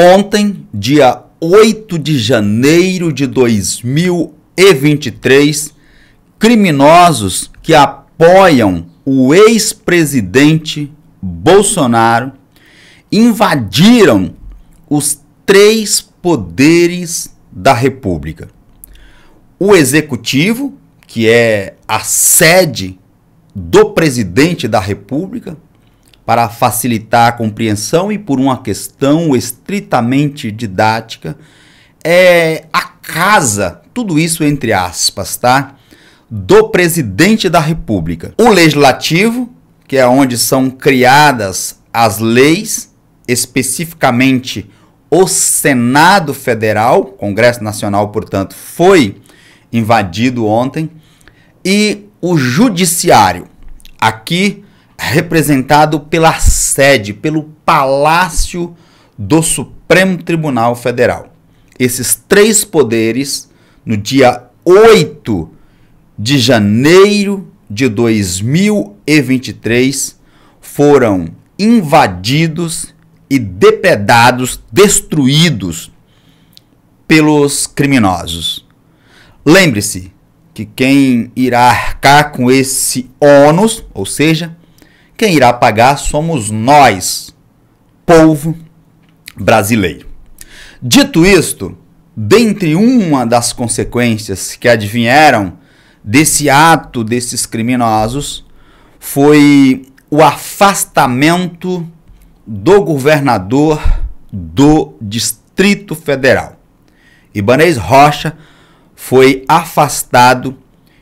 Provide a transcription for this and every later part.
Ontem, dia 8 de janeiro de 2023, criminosos que apoiam o ex-presidente Bolsonaro invadiram os três poderes da República. O Executivo, que é a sede do presidente da República, para facilitar a compreensão e por uma questão estritamente didática, é a casa, tudo isso entre aspas, tá? Do presidente da República. O Legislativo, que é onde são criadas as leis, especificamente o Senado Federal, Congresso Nacional, portanto, foi invadido ontem, e o Judiciário, aqui representado pela sede, pelo Palácio do Supremo Tribunal Federal. Esses três poderes, no dia 8 de janeiro de 2023, foram invadidos e depredados, destruídos pelos criminosos. Lembre-se que quem irá arcar com esse ônus, ou seja, quem irá pagar somos nós, povo brasileiro. Dito isto, dentre uma das consequências que advieram desse ato desses criminosos foi o afastamento do governador do Distrito Federal. Ibanez Rocha foi afastado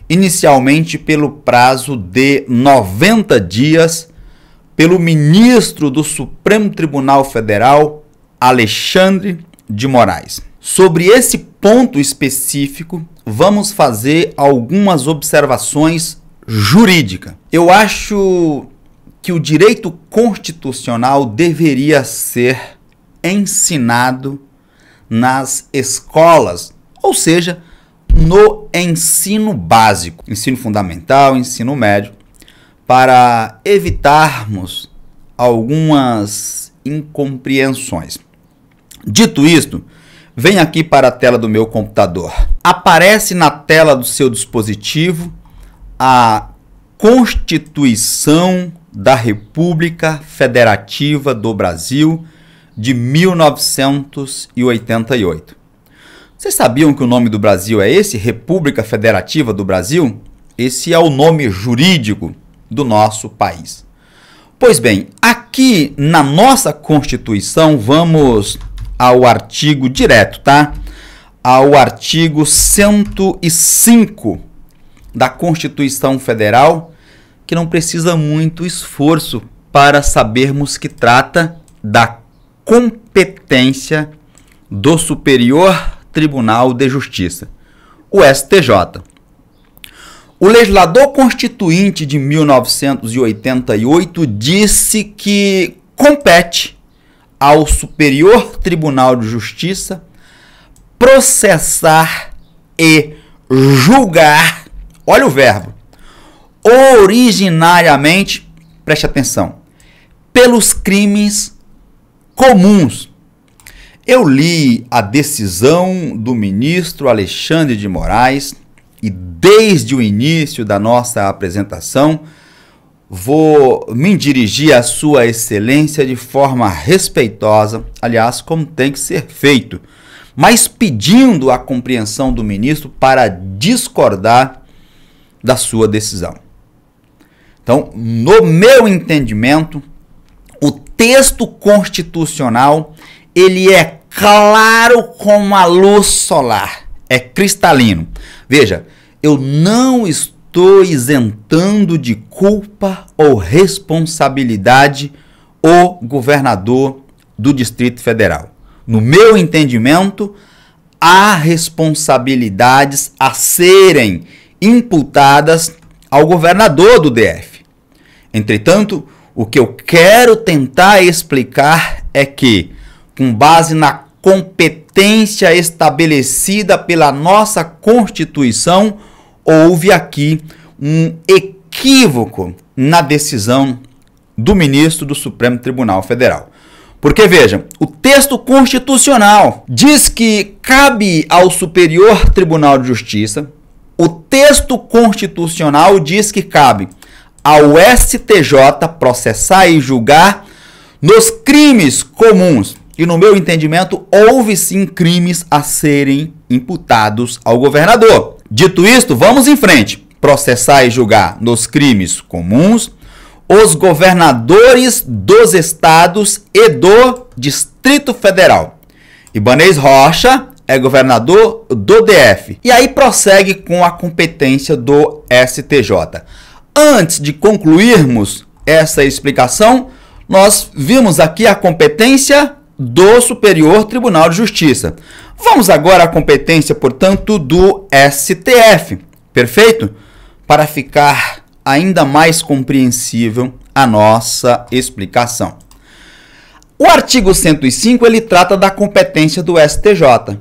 inicialmente pelo prazo de 90 dias pelo ministro do Supremo Tribunal Federal, Alexandre de Moraes. Sobre esse ponto específico, vamos fazer algumas observações jurídicas. Eu acho que o direito constitucional deveria ser ensinado nas escolas, ou seja, no ensino básico, ensino fundamental, ensino médio, para evitarmos algumas incompreensões. Dito isto, vem aqui para a tela do meu computador. Aparece na tela do seu dispositivo a Constituição da República Federativa do Brasil de 1988. Vocês sabiam que o nome do Brasil é esse? República Federativa do Brasil? Esse é o nome jurídico do nosso país. Pois bem, aqui na nossa Constituição, vamos ao artigo direto, tá? Ao artigo 105 da Constituição Federal, que não precisa muito esforço para sabermos que trata da competência do Superior Tribunal de Justiça, o STJ. O legislador constituinte de 1988 disse que compete ao Superior Tribunal de Justiça processar e julgar, olha o verbo, originariamente, preste atenção, pelos crimes comuns. Eu li a decisão do ministro Alexandre de Moraes e desde o início da nossa apresentação vou me dirigir à Sua Excelência de forma respeitosa, aliás, como tem que ser feito, mas pedindo a compreensão do ministro para discordar da sua decisão. Então, no meu entendimento, o texto constitucional ele é claro como a luz solar, é cristalino. Veja, eu não estou isentando de culpa ou responsabilidade o governador do Distrito Federal. No meu entendimento, há responsabilidades a serem imputadas ao governador do DF. Entretanto, o que eu quero tentar explicar é que, com base na competência estabelecida pela nossa Constituição, houve aqui um equívoco na decisão do ministro do Supremo Tribunal Federal. Porque, veja, o texto constitucional diz que cabe ao Superior Tribunal de Justiça, o texto constitucional diz que cabe ao STJ processar e julgar nos crimes comuns. E, no meu entendimento, houve sim crimes a serem imputados ao governador. Dito isto, vamos em frente. Processar e julgar nos crimes comuns os governadores dos estados e do Distrito Federal. Ibanez Rocha é governador do DF. E aí prossegue com a competência do STJ. Antes de concluirmos essa explicação, nós vimos aqui a competência do Superior Tribunal de Justiça. Vamos agora à competência, portanto, do STF. Perfeito? Para ficar ainda mais compreensível a nossa explicação. O artigo 105, ele trata da competência do STJ.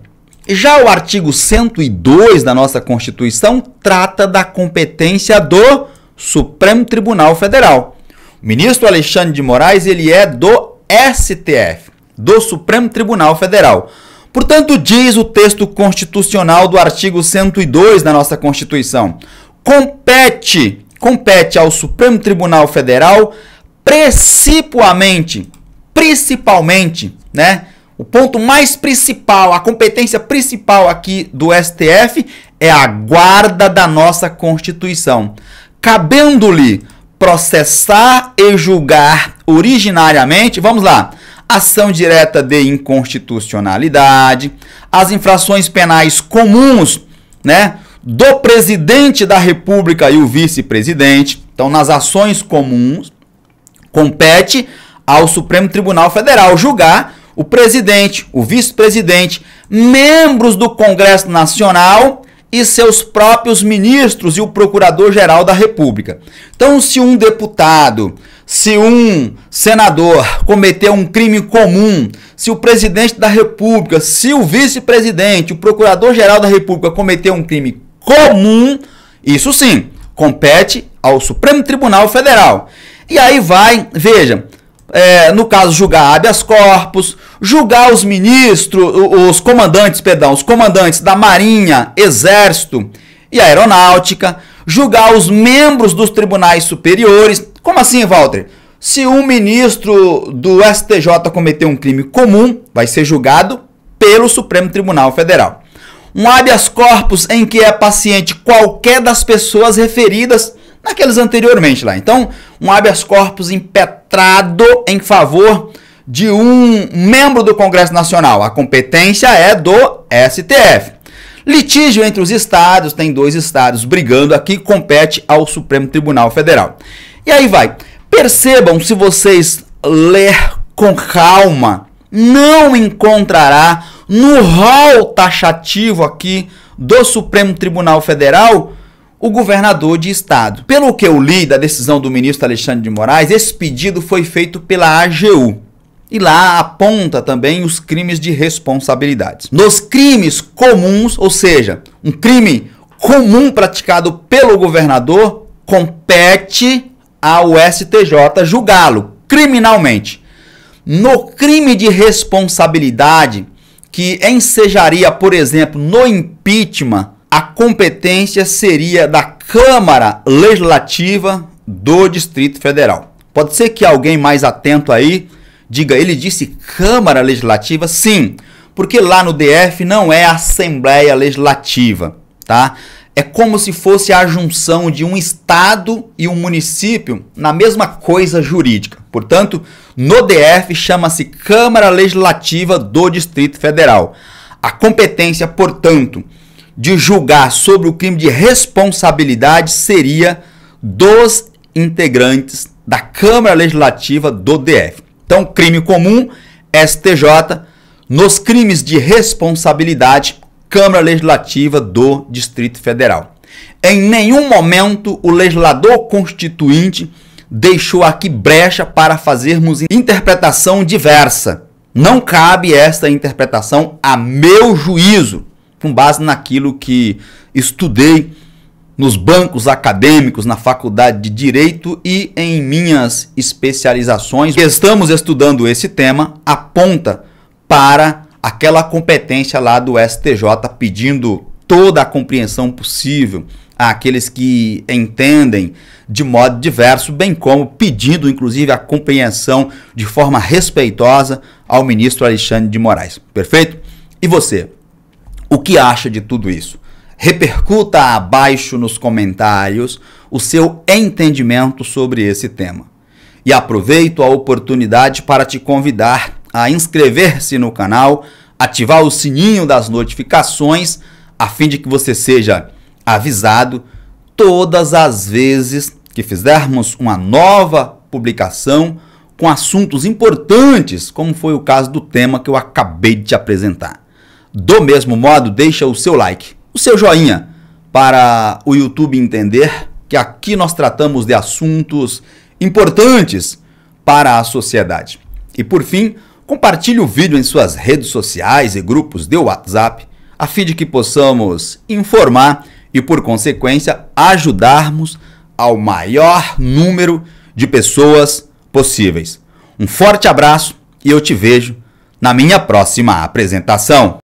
Já o artigo 102 da nossa Constituição trata da competência do Supremo Tribunal Federal. O ministro Alexandre de Moraes, ele é do STF, do Supremo Tribunal Federal. Portanto, diz o texto constitucional do artigo 102 da nossa Constituição, compete ao Supremo Tribunal Federal principalmente, né? O ponto mais principal, a competência principal aqui do STF é a guarda da nossa Constituição, cabendo-lhe processar e julgar originariamente, vamos lá, ação direta de inconstitucionalidade, as infrações penais comuns, né, do presidente da República e o vice-presidente. Então, nas ações comuns, compete ao Supremo Tribunal Federal julgar o presidente, o vice-presidente, membros do Congresso Nacional e seus próprios ministros e o Procurador-Geral da República. Então, se um deputado, se um senador cometeu um crime comum, se o presidente da República, se o vice-presidente, o Procurador-Geral da República cometeu um crime comum, isso sim, compete ao Supremo Tribunal Federal. E aí vai, veja, no caso, julgar habeas corpus, julgar os ministros, os comandantes da Marinha, Exército e Aeronáutica, julgar os membros dos tribunais superiores. Como assim, Walter? Se um ministro do STJ cometer um crime comum, vai ser julgado pelo Supremo Tribunal Federal. Um habeas corpus em que é paciente qualquer das pessoas referidas naqueles anteriormente lá. Então, um habeas corpus impetrado em favor de um membro do Congresso Nacional. A competência é do STF. Litígio entre os estados, tem 2 estados brigando aqui, compete ao Supremo Tribunal Federal. E aí vai. Percebam, se vocês ler com calma, não encontrará no rol taxativo aqui do Supremo Tribunal Federal o governador de estado. Pelo que eu li da decisão do ministro Alexandre de Moraes, esse pedido foi feito pela AGU. E lá aponta também os crimes de responsabilidades. Nos crimes comuns, ou seja, um crime comum praticado pelo governador, compete ao STJ julgá-lo criminalmente. No crime de responsabilidade, que ensejaria, por exemplo, no impeachment, a competência seria da Câmara Legislativa do Distrito Federal. Pode ser que alguém mais atento aí diga, ele disse Câmara Legislativa? Sim, porque lá no DF não é Assembleia Legislativa, tá? É como se fosse a junção de um estado e um município na mesma coisa jurídica. Portanto, no DF chama-se Câmara Legislativa do Distrito Federal. A competência, portanto, de julgar sobre o crime de responsabilidade seria dos integrantes da Câmara Legislativa do DF. Então, crime comum, STJ. Nos crimes de responsabilidade, Câmara Legislativa do Distrito Federal. Em nenhum momento o legislador constituinte deixou aqui brecha para fazermos interpretação diversa. Não cabe esta interpretação, a meu juízo, com base naquilo que estudei nos bancos acadêmicos, na faculdade de Direito e em minhas especializações. Estamos estudando esse tema, aponta para aquela competência lá do STJ, pedindo toda a compreensão possível àqueles que entendem de modo diverso, bem como pedindo inclusive a compreensão de forma respeitosa ao ministro Alexandre de Moraes. Perfeito? E você? O que acha de tudo isso? Repercuta abaixo nos comentários o seu entendimento sobre esse tema. E aproveito a oportunidade para te convidar a inscrever-se no canal, ativar o sininho das notificações, a fim de que você seja avisado todas as vezes que fizermos uma nova publicação com assuntos importantes, como foi o caso do tema que eu acabei de te apresentar. Do mesmo modo, deixa o seu like, o seu joinha, para o YouTube entender que aqui nós tratamos de assuntos importantes para a sociedade. E por fim, compartilhe o vídeo em suas redes sociais e grupos de WhatsApp, a fim de que possamos informar e, por consequência, ajudarmos ao maior número de pessoas possíveis. Um forte abraço e eu te vejo na minha próxima apresentação.